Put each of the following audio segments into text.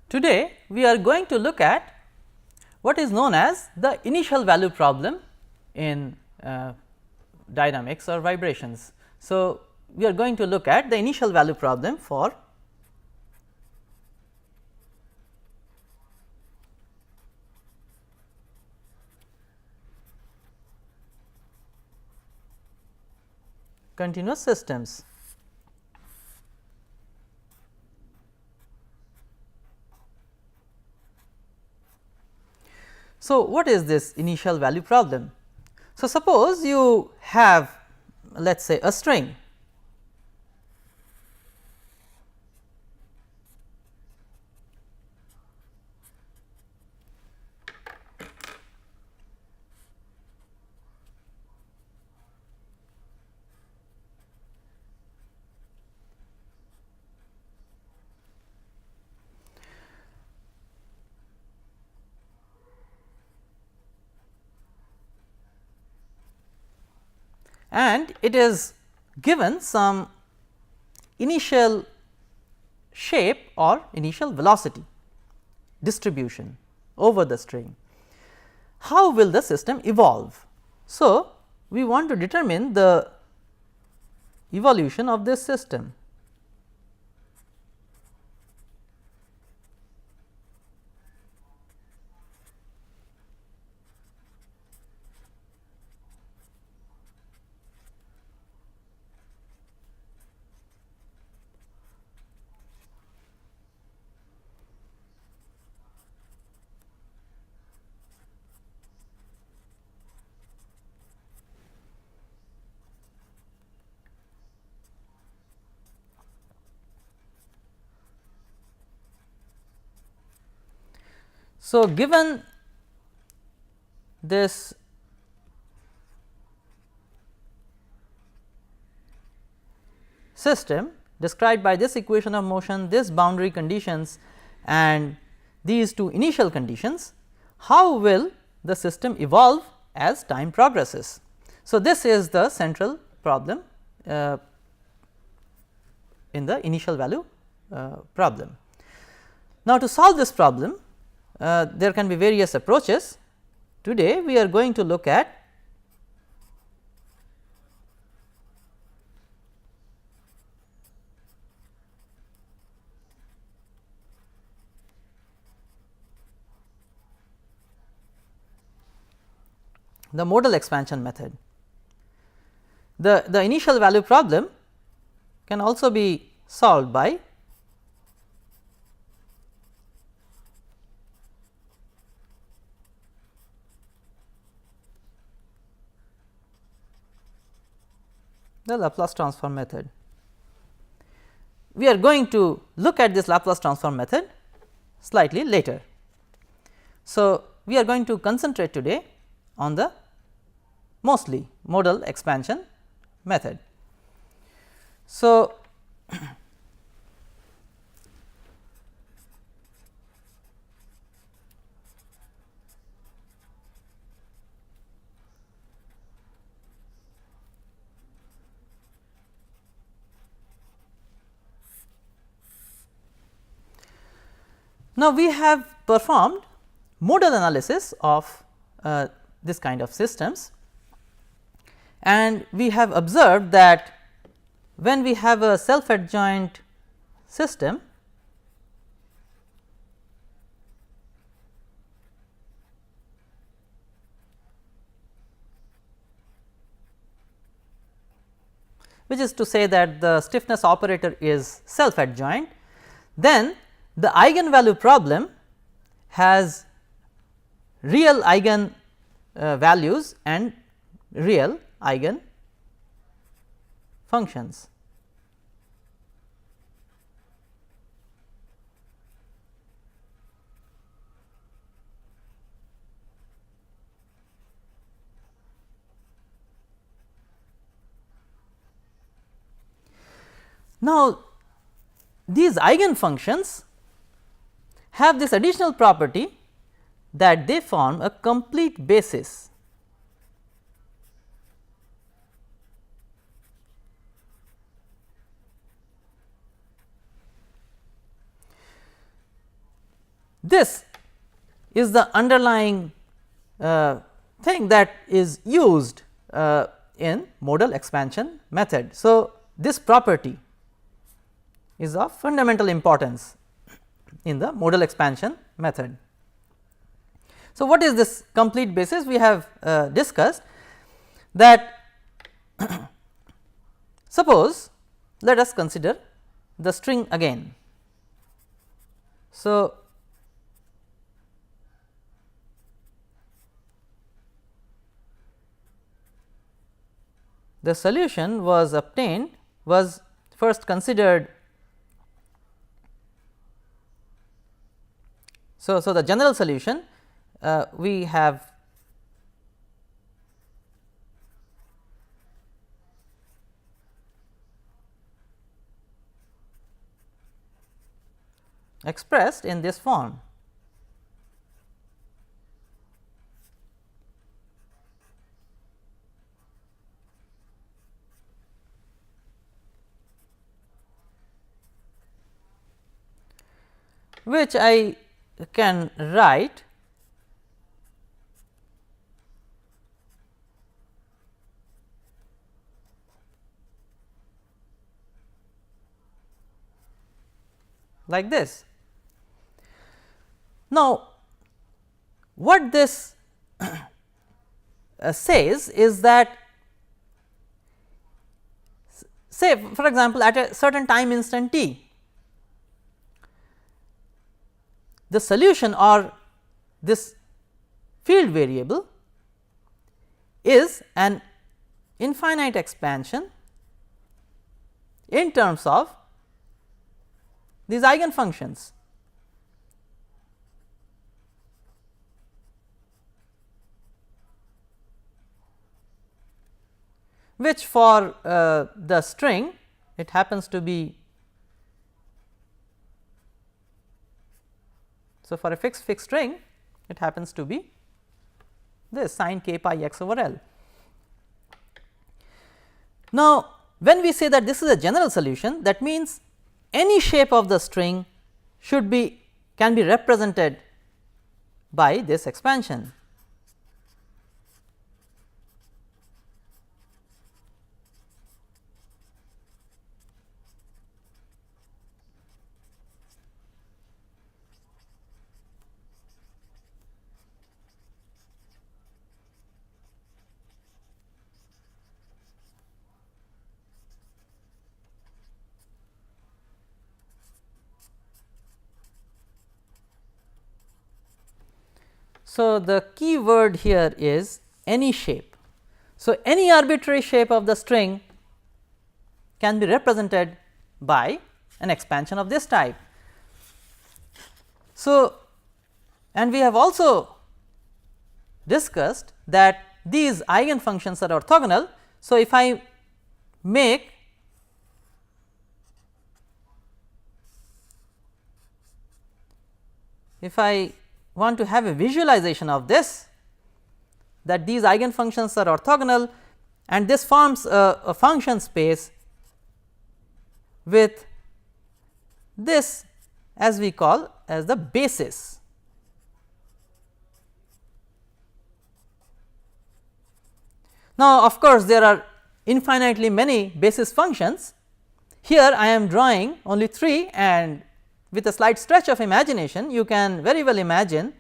Today we are going to look at what is known as the initial value problem in dynamics or vibrations. So, we are going to look at the initial value problem for continuous systems. So, what is this initial value problem? So, suppose you have let us say a string, and it is given some initial shape or initial velocity distribution over the string. How will the system evolve? So, we want to determine the evolution of this system. So, given this system described by this equation of motion, this boundary conditions and these two initial conditions, how will the system evolve as time progresses? So, this is the central problem in the initial value problem. Now, to solve this problem, there can be various approaches. Today, we are going to look at the modal expansion method. The initial value problem can also be solved by the Laplace transform method. We are going to look at this Laplace transform method slightly later. So, we are going to concentrate today on the mostly modal expansion method. So, now, we have performed modal analysis of this kind of systems, and we have observed that when we have a self adjoint system, which is to say that the stiffness operator is self adjoint, then the eigenvalue problem has real eigen values and real eigen functions. Now, these eigen functions have this additional property that they form a complete basis this is the underlying thing that is used in modal expansion method. So, this property is of fundamental importance in the modal expansion method. So, what is this complete basis? We have discussed that suppose let us consider the string again. So, the solution was obtained was first considered. So, the general solution we have expressed in this form. Which I can write like this. Now, what this says is that, say for example, at a certain time instant t, the solution or this field variable is an infinite expansion in terms of these eigenfunctions. Which for the string it happens to be, so for a fixed string it happens to be this sin k pi x over L. Now, when we say that this is a general solution, that means any shape of the string should be can be represented by this expansion. So, the key word here is any shape. So, any arbitrary shape of the string can be represented by an expansion of this type. So, and we have also discussed that these eigenfunctions are orthogonal. So, if I make want to have a visualization of this, that these eigenfunctions are orthogonal and this forms a function space with this as we call as the basis. Now, of course, there are infinitely many basis functions. Here I am drawing only 3, and with a slight stretch of imagination you can very well imagine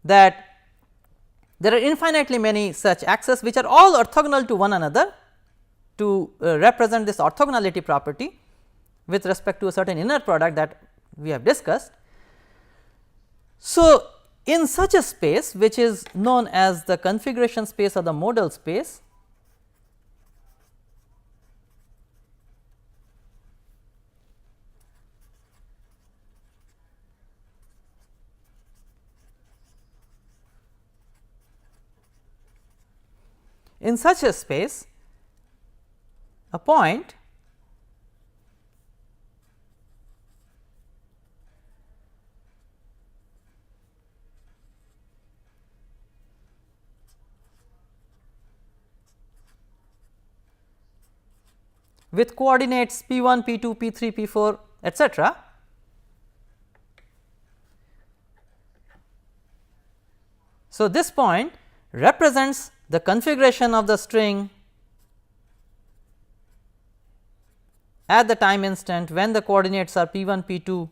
that there are infinitely many such axes which are all orthogonal to one another to represent this orthogonality property with respect to a certain inner product that we have discussed. So, in such a space which is known as the configuration space or the modal space, in such a space a point with coordinates p 1, p 2, p 3, p 4 etcetera So, this point represents the configuration of the string at the time instant when the coordinates are p 1, p 2,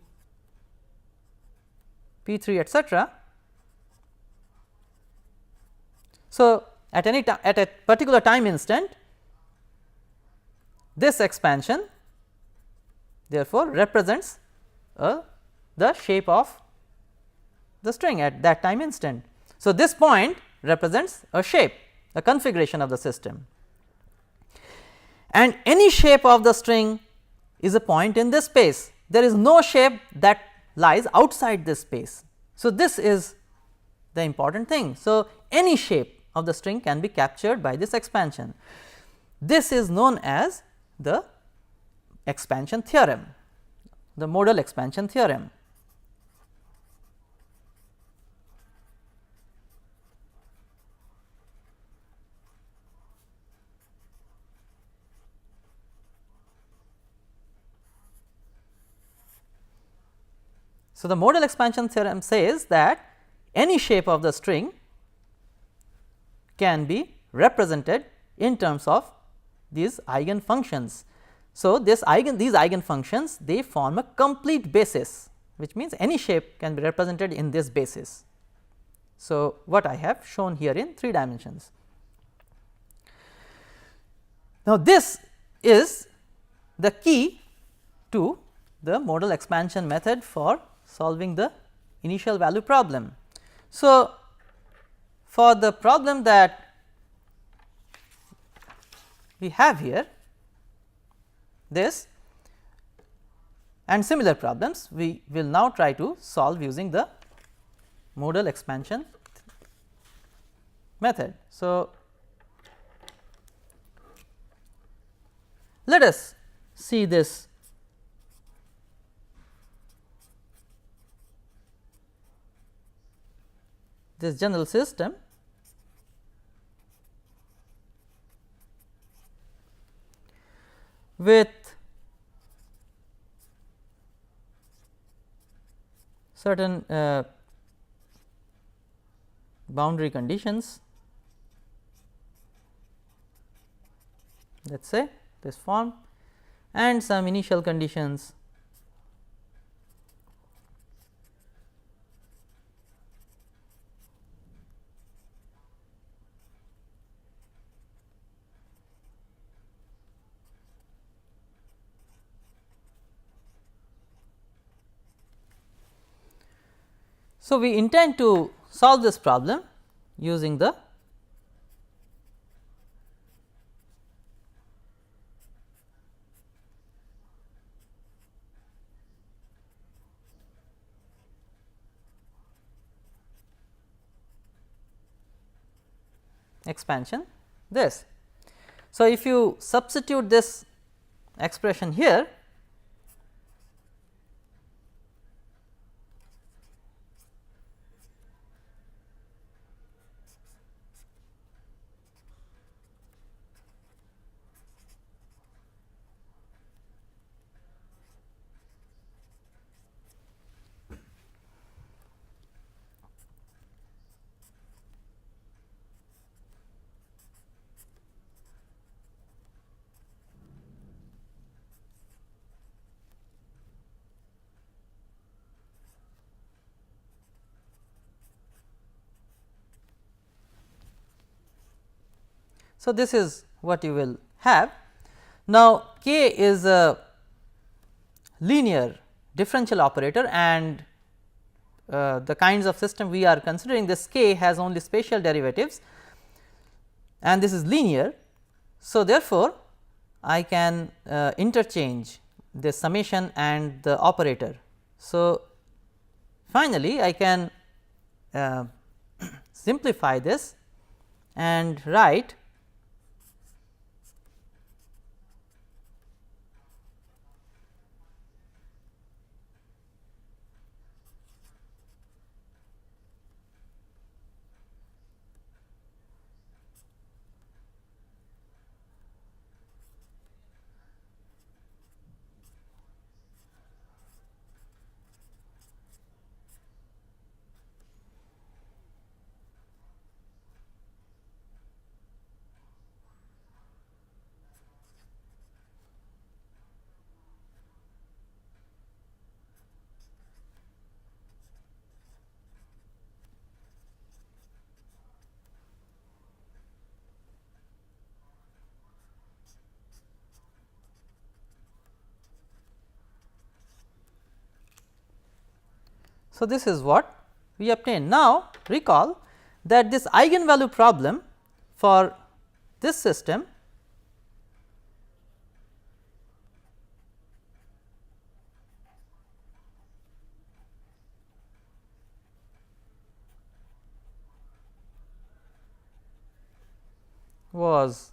p 3 etcetera. So, at any time at a particular time instant, this expansion therefore represents the shape of the string at that time instant. So, this point represents a shape, a configuration of the system, and any shape of the string is a point in this space. There is no shape that lies outside this space. So, this is the important thing. So, any shape of the string can be captured by this expansion. This is known as the expansion theorem, the modal expansion theorem. So, the modal expansion theorem says that any shape of the string can be represented in terms of these eigen functions. So, these eigen functions, they form a complete basis, which means any shape can be represented in this basis. So, what I have shown here in 3 dimensions. Now, this is the key to the modal expansion method for solving the initial value problem. So, for the problem that we have here, this and similar problems, we will now try to solve using the modal expansion method. So, let us see this general system with certain boundary conditions, let us say this form, and some initial conditions So, we intend to solve this problem using the expansion this. So, if you substitute this expression here, so this is what you will have. Now, k is a linear differential operator, and the kinds of system we are considering, this k has only spatial derivatives and this is linear. So, therefore, I can interchange the summation and the operator. So, finally, I can simplify this and write So, this is what we obtain. Now, recall that this eigenvalue problem for this system was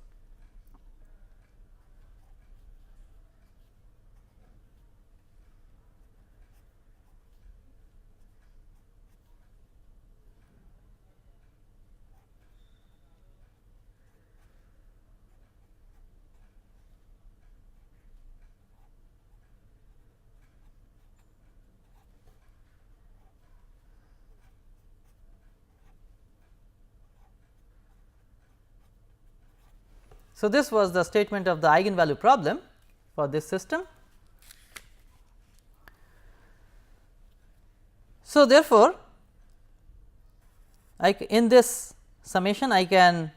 So, this was the statement of the eigenvalue problem for this system. So, therefore, in this summation I can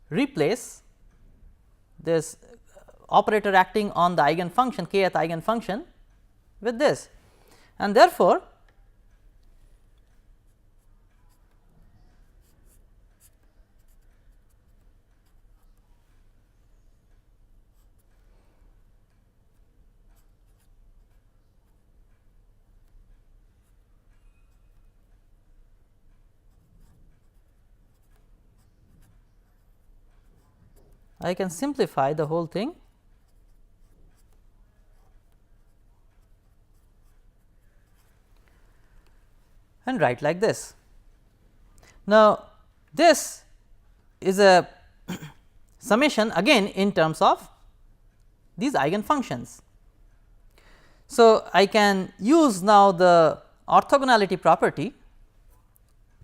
replace this operator acting on the eigenfunction kth eigenfunction with this, and therefore, I can simplify the whole thing and write like this. Now, this is a summation again in terms of these eigenfunctions. So, I can use now the orthogonality property.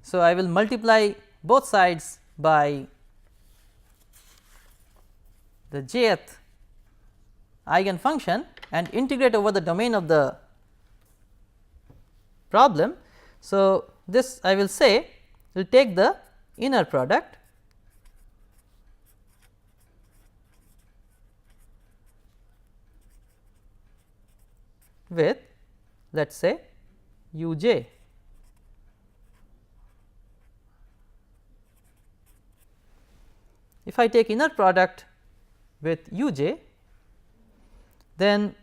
So, I will multiply both sides by the jth eigenfunction and integrate over the domain of the problem. So, this I will say will take the inner product with let us say u j. If I take inner product with u j, then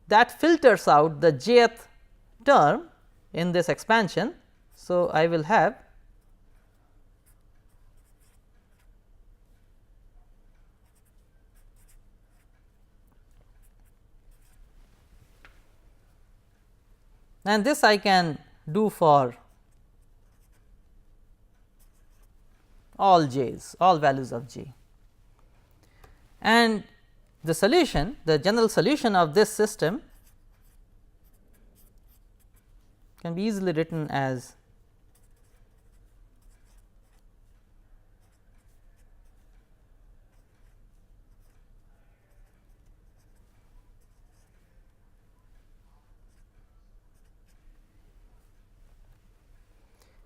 that filters out the jth term in this expansion. So, I will have and this I can do for all j's, all values of j, and the solution, the general solution of this system can be easily written as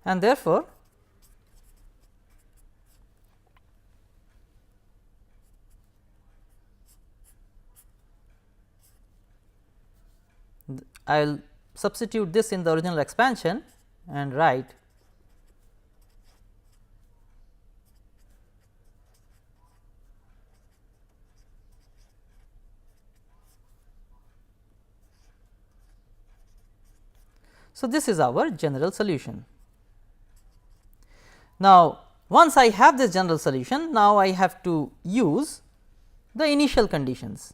and therefore, I will substitute this in the original expansion and write so this is our general solution. Now, once I have this general solution, now I have to use the initial conditions.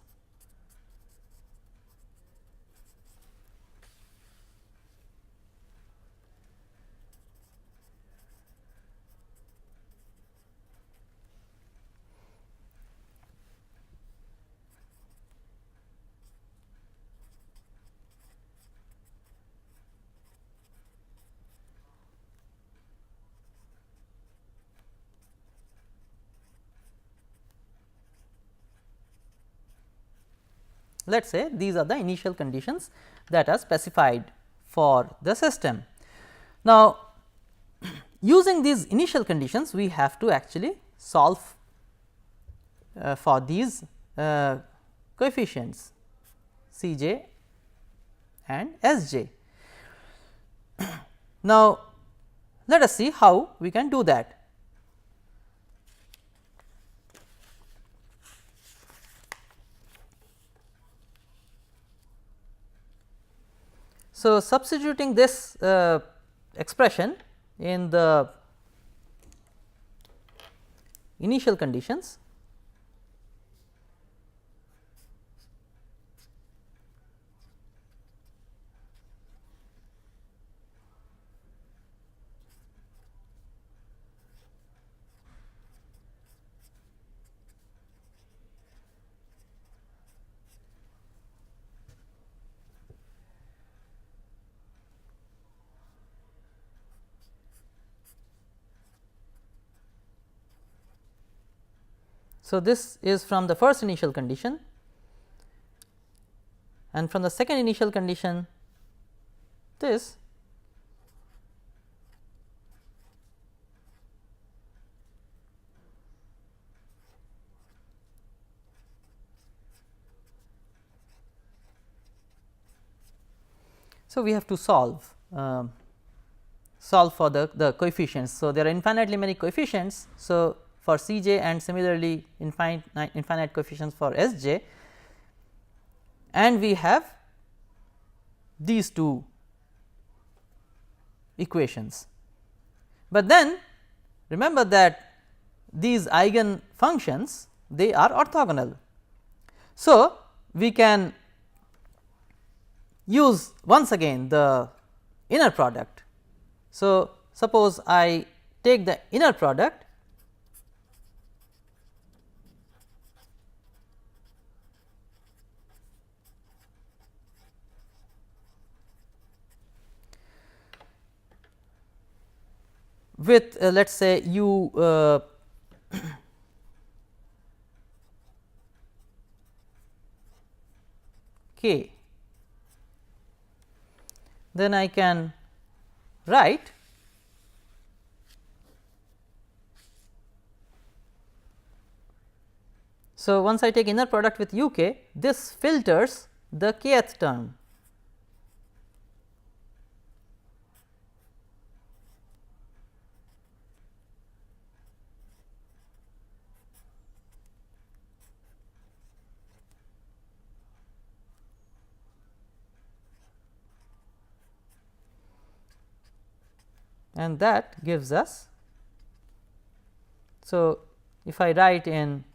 Let us say these are the initial conditions that are specified for the system. Now, using these initial conditions, we have to actually solve for these coefficients C j and S j. Now, let us see how we can do that. So, substituting this expression in the initial conditions, so this is from the first initial condition, and from the second initial condition this, so we have to solve for the coefficients. So, there are infinitely many coefficients. So, for C j and similarly infinite coefficients for S j, and we have these two equations. But then remember that these eigen functions, they are orthogonal. So, we can use once again the inner product. So, suppose I take the inner product with let us say u k, then I can write so once I take inner product with u k, this filters the kth term. And that gives us, so if I write in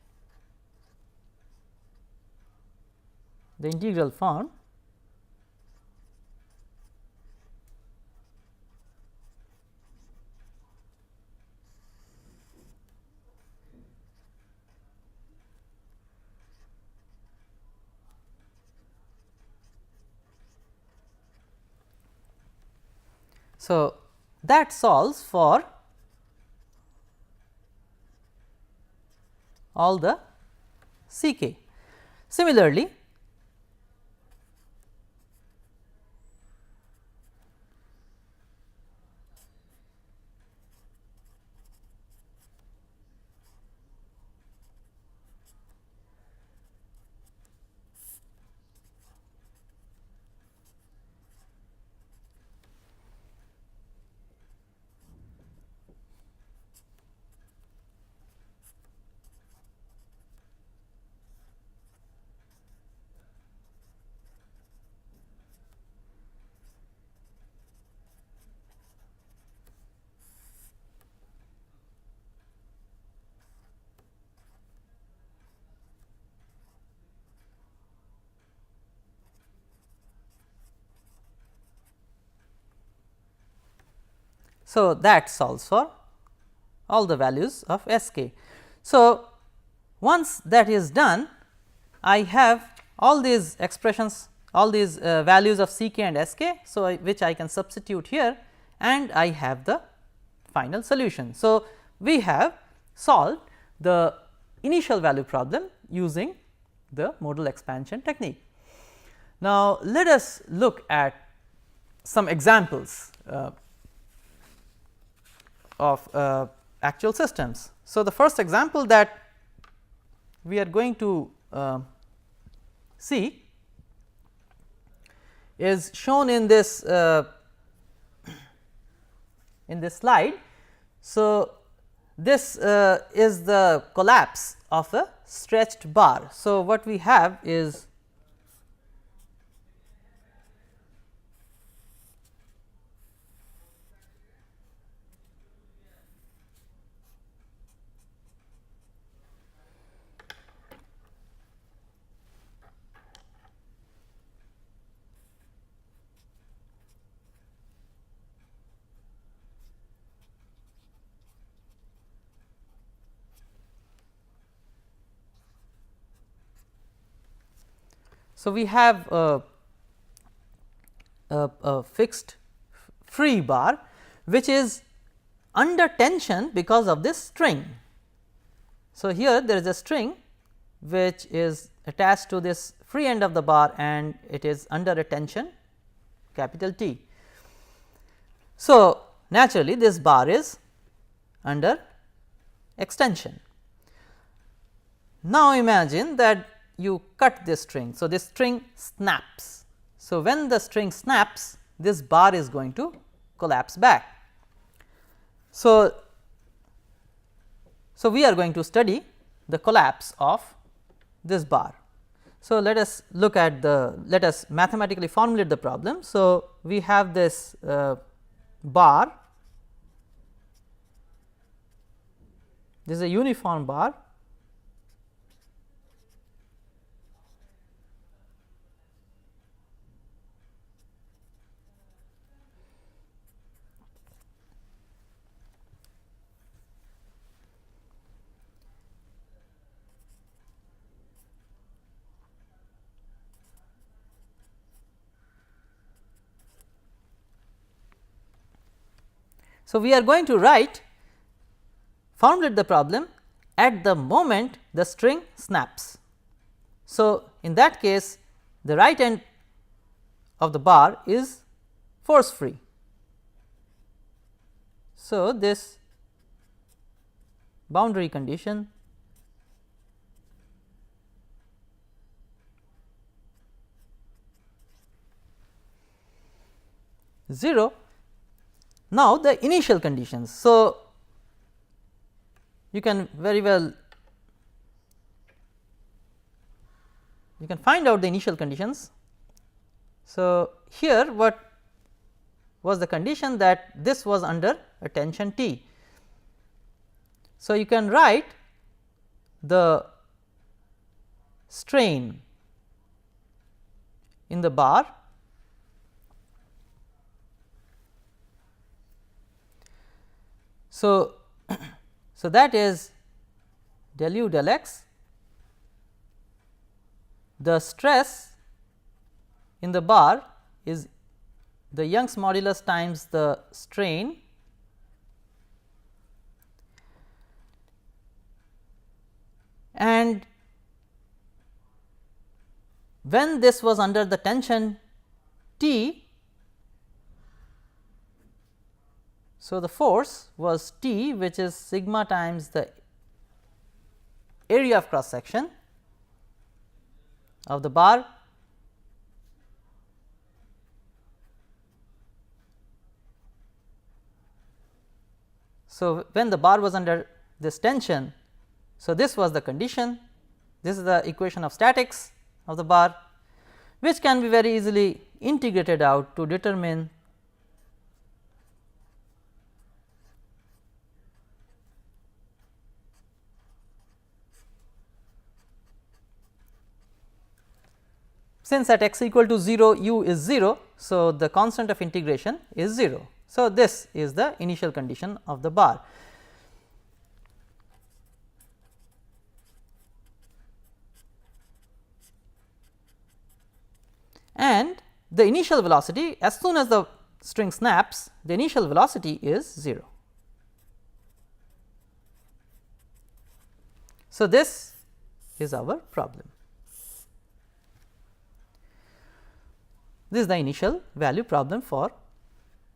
the integral form, so that solves for all the C k. Similarly, so that solves for all the values of S k. So, once that is done, I have all these expressions, all these values of C k and S k. So, which I can substitute here, and I have the final solution. So, we have solved the initial value problem using the modal expansion technique. Now, let us look at some examples of actual systems. So, the first example that we are going to see is shown in this in this slide. So, this is the collapse of a stretched bar. So, what we have is so we have a fixed free bar which is under tension because of this string. So, here there is a string which is attached to this free end of the bar and it is under a tension capital T. So, naturally this bar is under extension. Now, imagine that you cut this string. So, this string snaps. So, when the string snaps, this bar is going to collapse back. So, we are going to study the collapse of this bar. So, let us look at let us mathematically formulate the problem. So, we have this bar, this is a uniform bar. So, we are going to formulate the problem at the moment the string snaps. So, in that case the right end of the bar is force free. So, this boundary condition zero. Now, the initial conditions. So, you can very well find out the initial conditions. So, here what was the condition, that this was under a tension T. So, you can write the strain in the bar So, that is del u del x, the stress in the bar is the Young's modulus times the strain and when this was under the tension T. So, the force was T, which is sigma times the area of cross section of the bar So, when the bar was under this tension, so this was the condition, this is the equation of statics of the bar, which can be very easily integrated out to determine since at x equal to 0 u is 0. So, the constant of integration is 0. So, this is the initial condition of the bar. And the initial velocity, as soon as the string snaps, the initial velocity is 0. So, this is our problem. This is the initial value problem for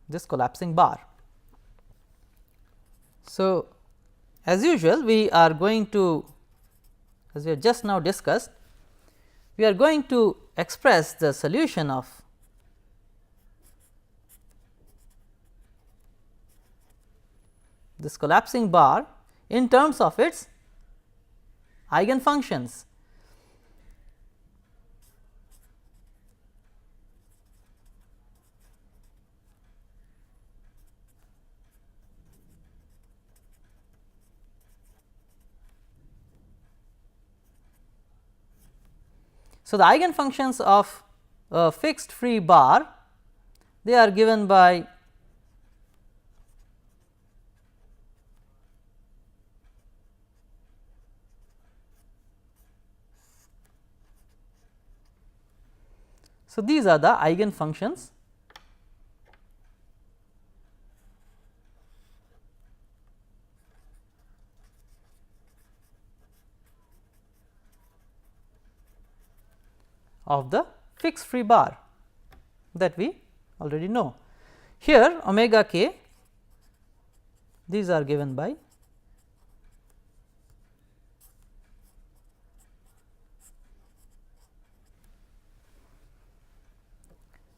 this collapsing bar. So, as usual, we are going to, as we have just now discussed, we are going to express the solution of this collapsing bar in terms of its eigenfunctions. So, the eigenfunctions of a fixed free bar, they are given by so these are the eigenfunctions of the fixed free bar that we already know. Here omega k, these are given by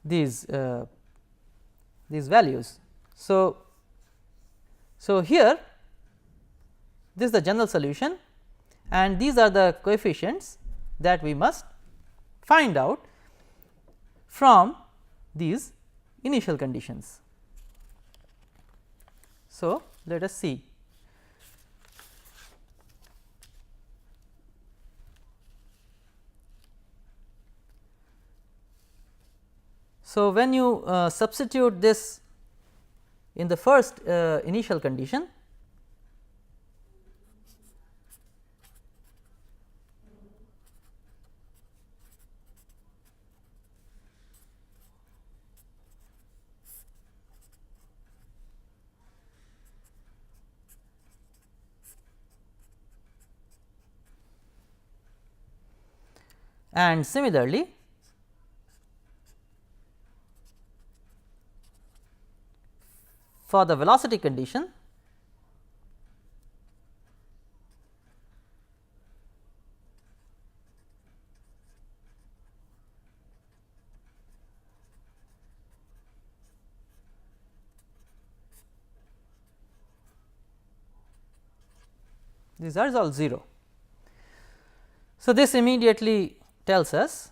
these values. So, here this is the general solution and these are the coefficients that we must find out from these initial conditions. So, let us see. So, when you substitute this in the first initial condition, and similarly for the velocity condition, these are all 0. So, this immediately tells us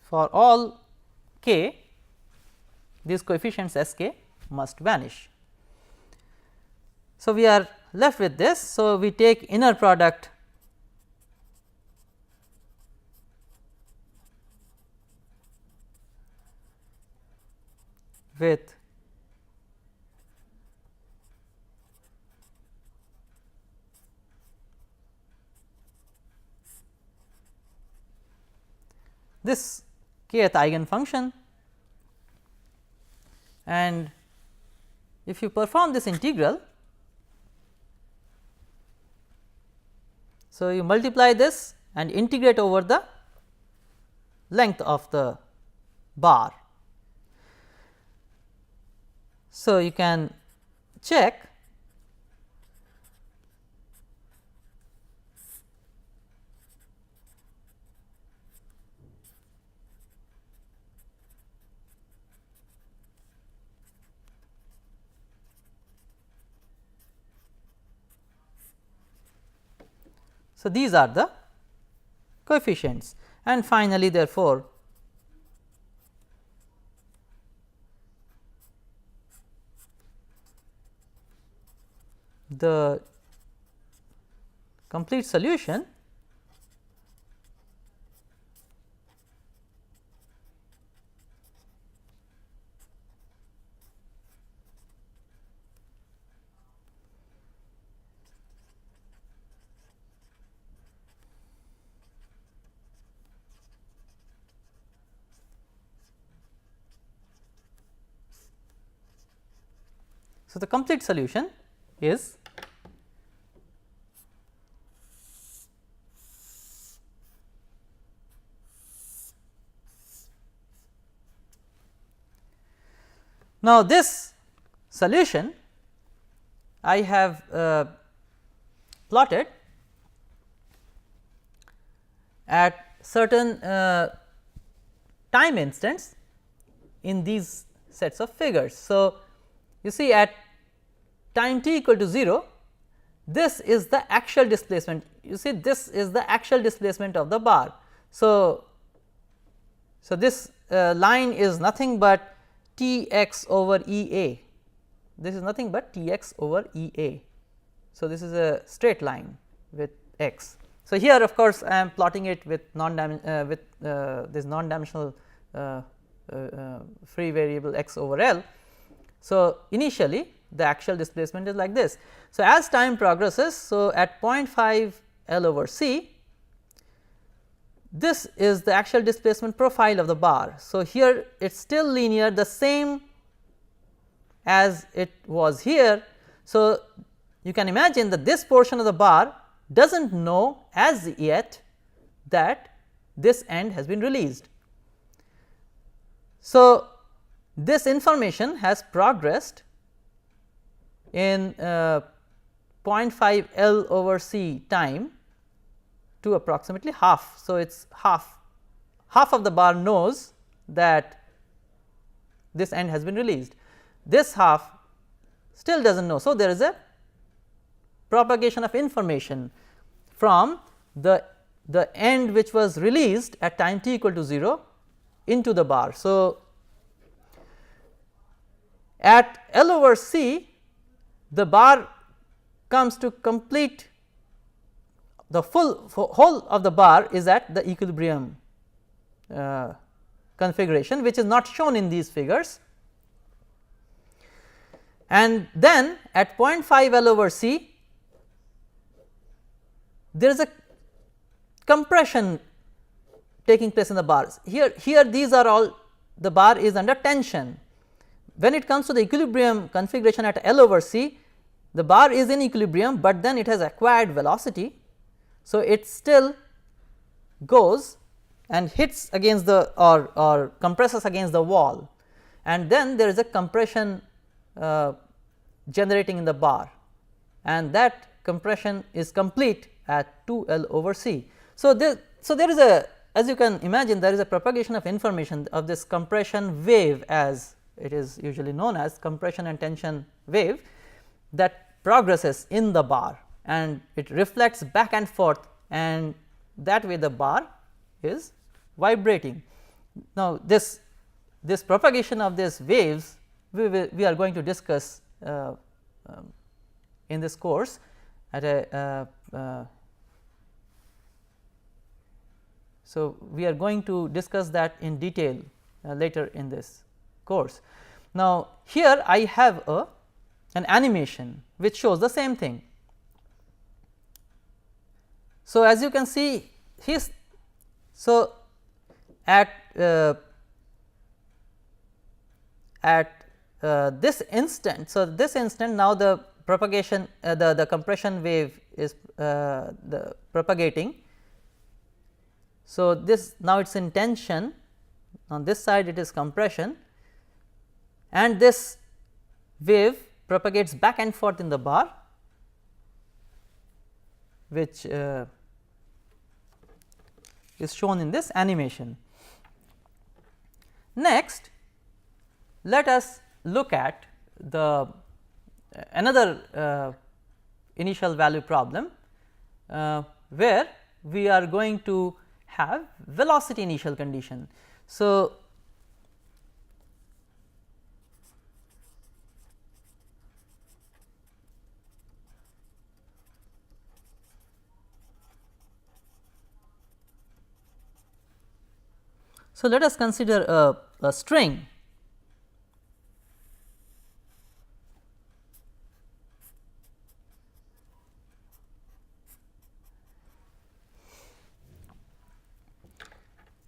for all k, these coefficients S k must vanish. So, we are left with this. So, we take inner product with this kth eigenfunction, and if you perform this integral, so you multiply this and integrate over the length of the bar. So, you can check so these are the coefficients, and finally therefore the complete solution so the complete solution is now this solution I have plotted at certain time instants in these sets of figures. So, you see at time t equal to 0, this is the actual displacement. You see this is the actual displacement of the bar. So, this line is nothing but T x over E A, this is nothing but T x over E A. So, this is a straight line with x. So, here of course, I am plotting it with this non dimensional free variable x over L. So, initially the actual displacement is like this. So, as time progresses, so at 0.5 L over C, this is the actual displacement profile of the bar. So, here it is still linear, the same as it was here. So, you can imagine that this portion of the bar does not know as yet that this end has been released. So, this information has progressed in 0.5 L over C time to approximately half. So, it is half of the bar knows that this end has been released, this half still does not know. So, there is a propagation of information from the end which was released at time t equal to 0 into the bar. So, at L over C, the bar comes to complete the whole of the bar is at the equilibrium configuration, which is not shown in these figures. And then at 0.5 L over C, there is a compression taking place in the bars. Here these are all, the bar is under tension. When it comes to the equilibrium configuration at L over C, the bar is in equilibrium, but then it has acquired velocity. So, it still goes and hits against the or compresses against the wall, and then there is a compression generating in the bar, and that compression is complete at 2 L over C. So, there is a, as you can imagine, there is a propagation of information of this compression wave, as it is usually known as compression and tension wave, that progresses in the bar and it reflects back and forth, and that way the bar is vibrating. Now, this propagation of these waves we are going to discuss in this course at a so, we are going to discuss that in detail later in this course. Now, here I have an animation which shows the same thing. So, as you can see, at this instant, so this instant now the propagation the compression wave is the propagating. So, this now it is in tension, on this side it is compression, and this wave propagates back and forth in the bar, which is shown in this animation. Next, let us look at the another initial value problem, where we are going to have velocity initial condition. So, let us consider a string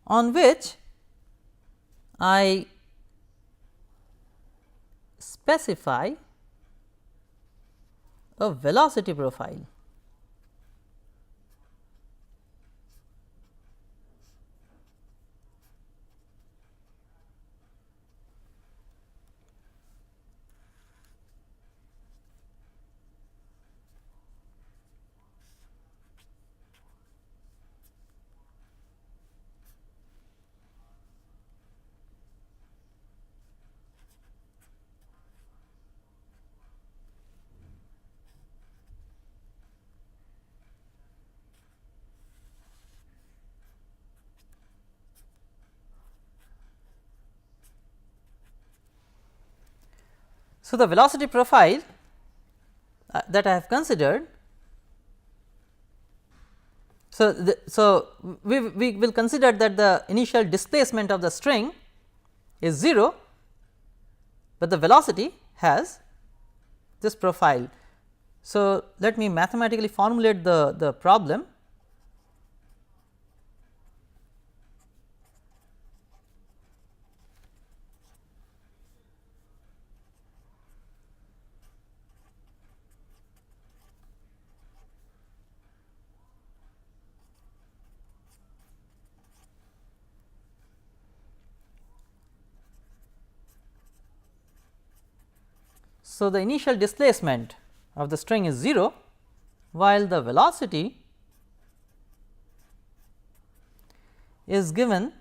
on which I specify a velocity profile. So, the velocity profile that I have considered. So, we will consider that the initial displacement of the string is 0, but the velocity has this profile. So, let me mathematically formulate the problem. So, the initial displacement of the string is 0, while the velocity is given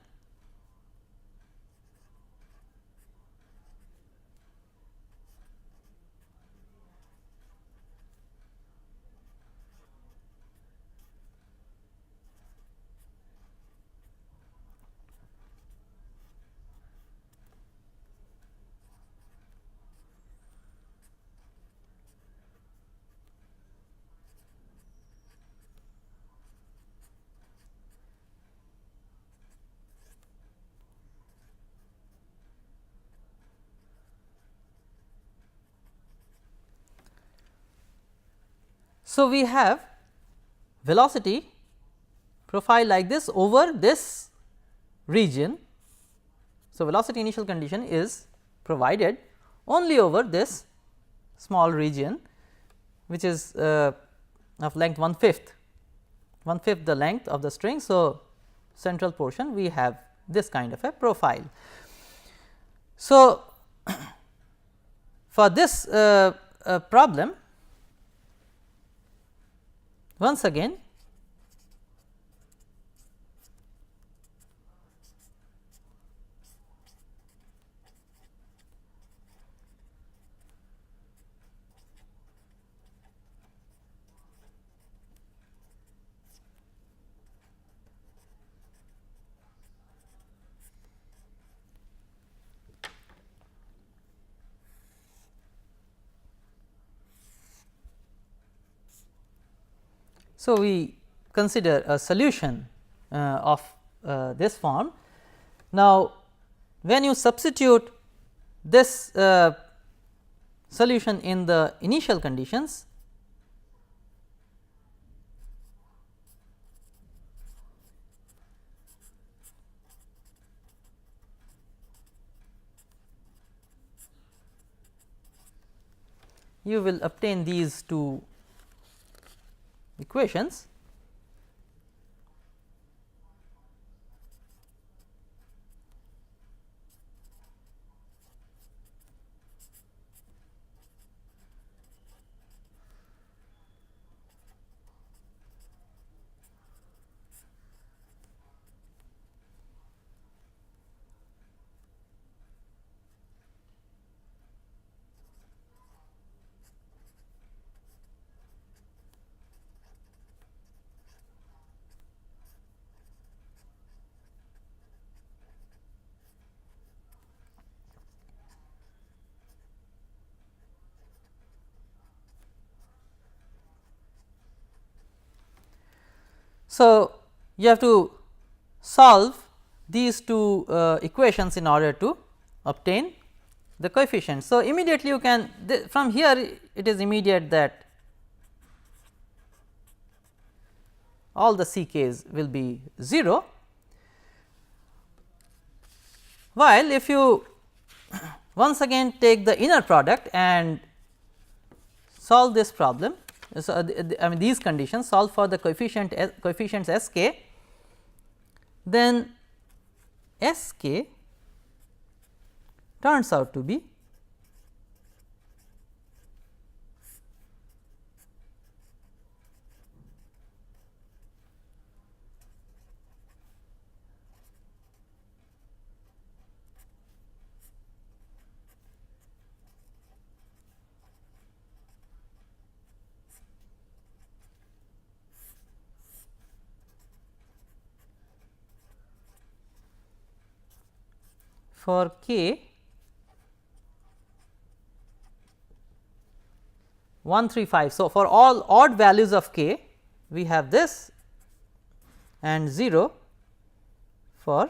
So, we have velocity profile like this over this region. So, velocity initial condition is provided only over this small region, which is of length 1/5 the length of the string. So, central portion we have this kind of a profile. So, for this problem, once again so we consider a solution of this form. Now, when you substitute this solution in the initial conditions, you will obtain these two equations. So, you have to solve these two equations in order to obtain the coefficients. So, immediately you can from here it is immediate that all the c k's will be 0, while if you once again take the inner product and solve this problem. So, I mean these conditions solve for the coefficients s k, then s k turns out to be for k 1 3 5. So, for all odd values of k we have this and 0 for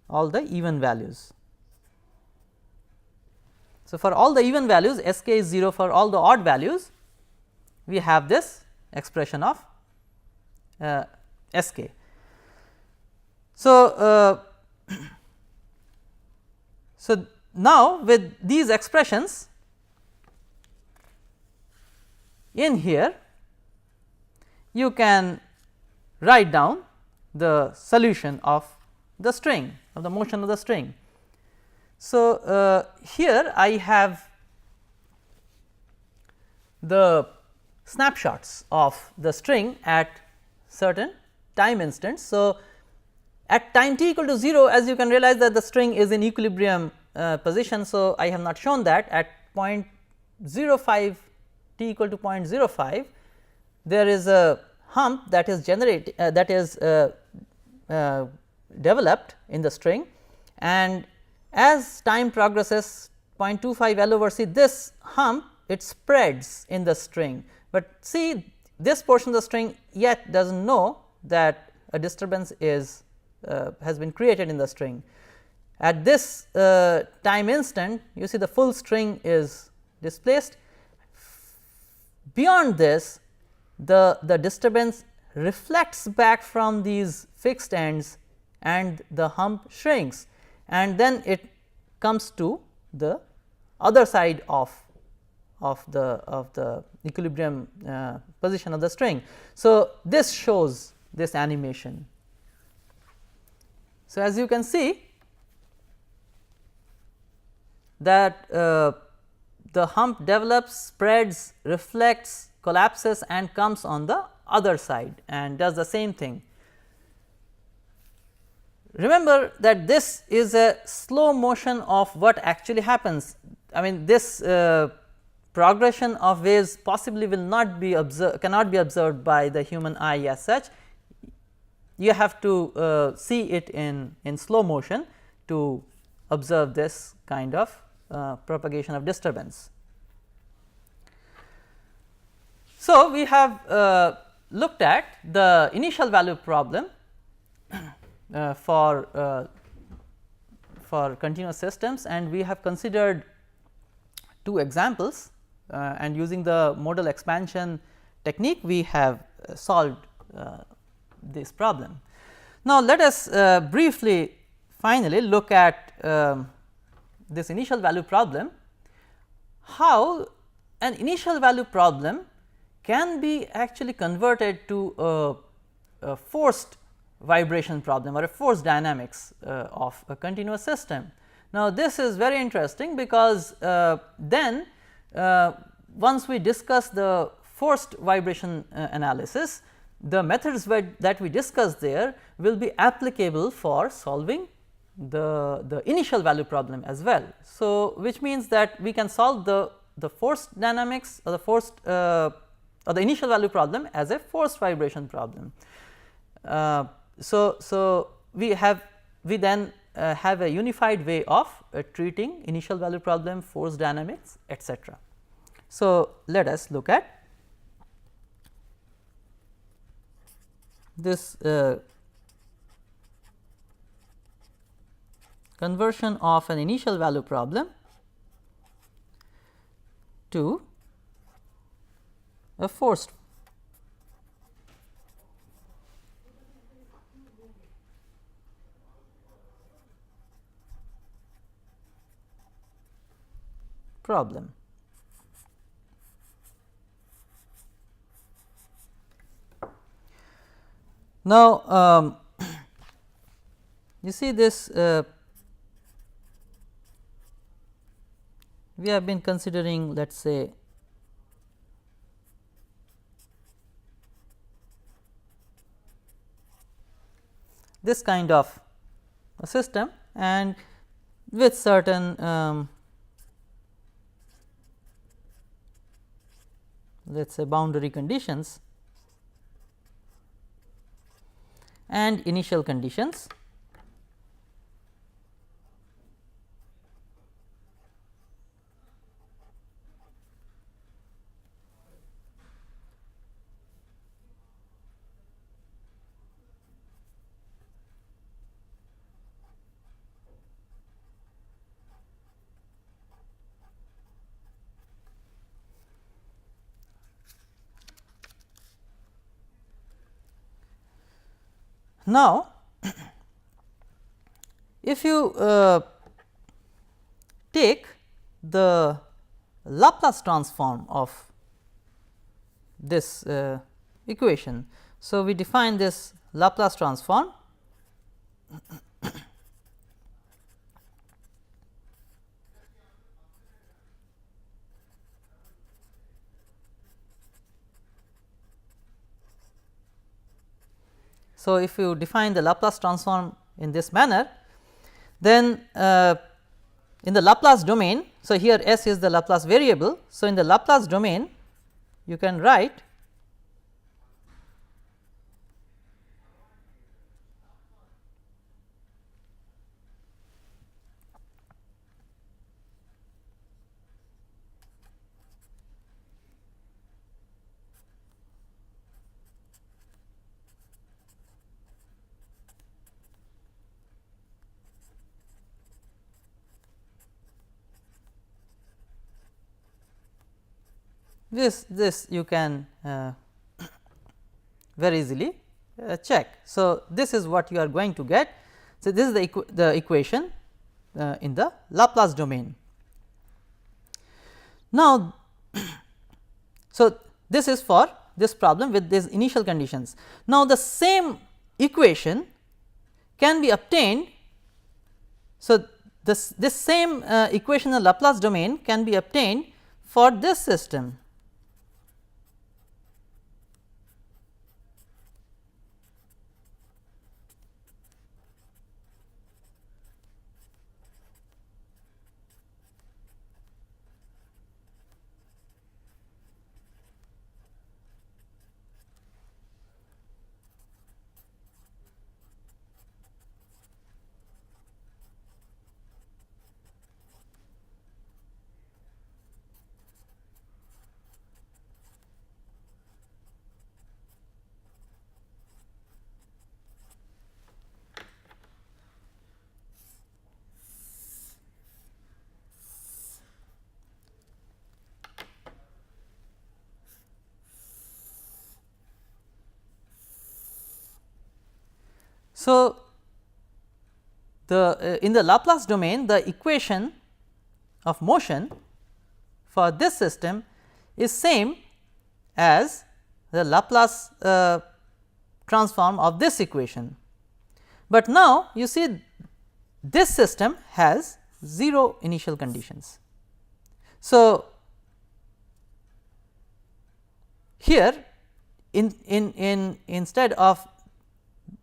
all the even values. So, for all the even values S k is 0, for all the odd values we have this expression of S k. So, so now with these expressions in here you can write down the solution of the string, of the motion of the string. So, here I have the snapshots of the string at certain time instants. So, at time t equal to 0, as you can realize that the string is in equilibrium position. So, I have not shown that at 0.05 t equal to 0.05 there is a hump that is developed in the string, and as time progresses 0.25 L over C, this hump it spreads in the string, but see this portion of the string yet does not know that a disturbance is has been created in the string. At this time instant you see the full string is displaced. Beyond this the disturbance reflects back from these fixed ends and the hump shrinks, and then it comes to the other side of the equilibrium position of the string. So, this shows this animation. So, as you can see that the hump develops, spreads, reflects, collapses and comes on the other side and does the same thing. Remember that this is a slow motion of what actually happens. I mean, this progression of waves possibly will not be observed, cannot be observed by the human eye as such. You have to see it in slow motion to observe this kind of propagation of disturbance. So, we have looked at the initial value problem for continuous systems, and we have considered two examples, and using the modal expansion technique we have solved this problem. Now, let us briefly finally look at this initial value problem, how an initial value problem can be actually converted to a forced vibration problem or a force dynamics of a continuous system. Now, this is very interesting because then once we discuss the forced vibration analysis, the methods that we discuss there will be applicable for solving the initial value problem as well. So, which means that we can solve the forced dynamics or the forced or the initial value problem as a forced vibration problem. So, we then have a unified way of treating initial value problem, force dynamics, etc. So, let us look at this conversion of an initial value problem to a forced problem. Now, you see this we have been considering, let us say, this kind of a system and with certain let us say boundary conditions and initial conditions. Now, if you take the Laplace transform of this equation. So, we define this Laplace transform So, if you define the Laplace transform in this manner, then in the Laplace domain. So, here S is the Laplace variable. So, in the Laplace domain you can write this you can very easily check. So, this is what you are going to get. So, this is the equation in the Laplace domain. Now, so this is for this problem with these initial conditions. Now, the same equation can be obtained. So, this same equation in the Laplace domain can be obtained for this system. So, the in the Laplace domain, the equation of motion for this system is same as the Laplace transform of this equation, but now you see this system has 0 initial conditions. So, here instead of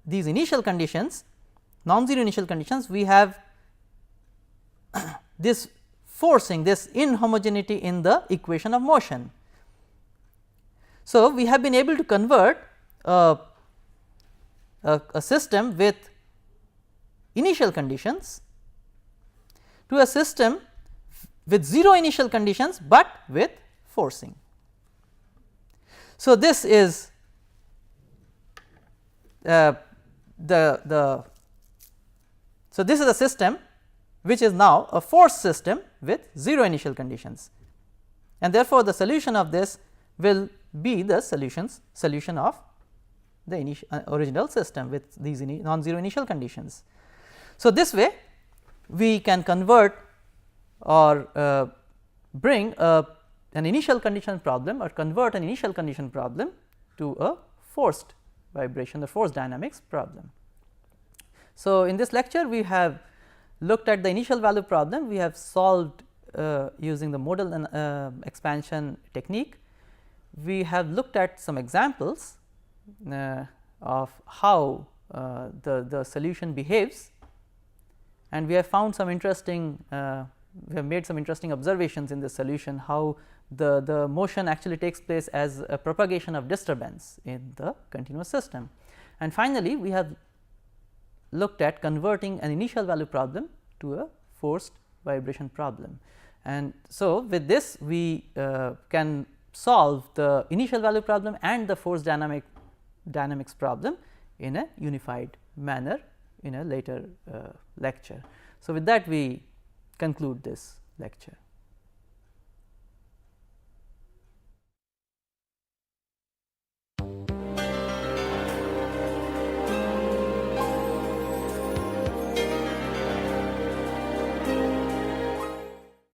these initial conditions, non-zero initial conditions, we have this forcing, this inhomogeneity in the equation of motion. So, we have been able to convert a system with initial conditions to a system with 0 initial conditions, but with forcing. So, this is so this is a system which is now a forced system with 0 initial conditions, and therefore, the solution of this will be the solution of the original system with these non-zero initial conditions. So, this way we can convert or bring an initial condition problem or convert an initial condition problem to a forced vibration, the force dynamics problem. So, in this lecture we have looked at the initial value problem. We have solved using the modal and expansion technique. We have looked at some examples of how the solution behaves, and we have found some interesting we have made some interesting observations in the solution, how the motion actually takes place as a propagation of disturbance in the continuous system. And finally, we have looked at converting an initial value problem to a forced vibration problem. And so, with this we can solve the initial value problem and the force dynamics problem in a unified manner in a later lecture. So, with that we conclude this lecture.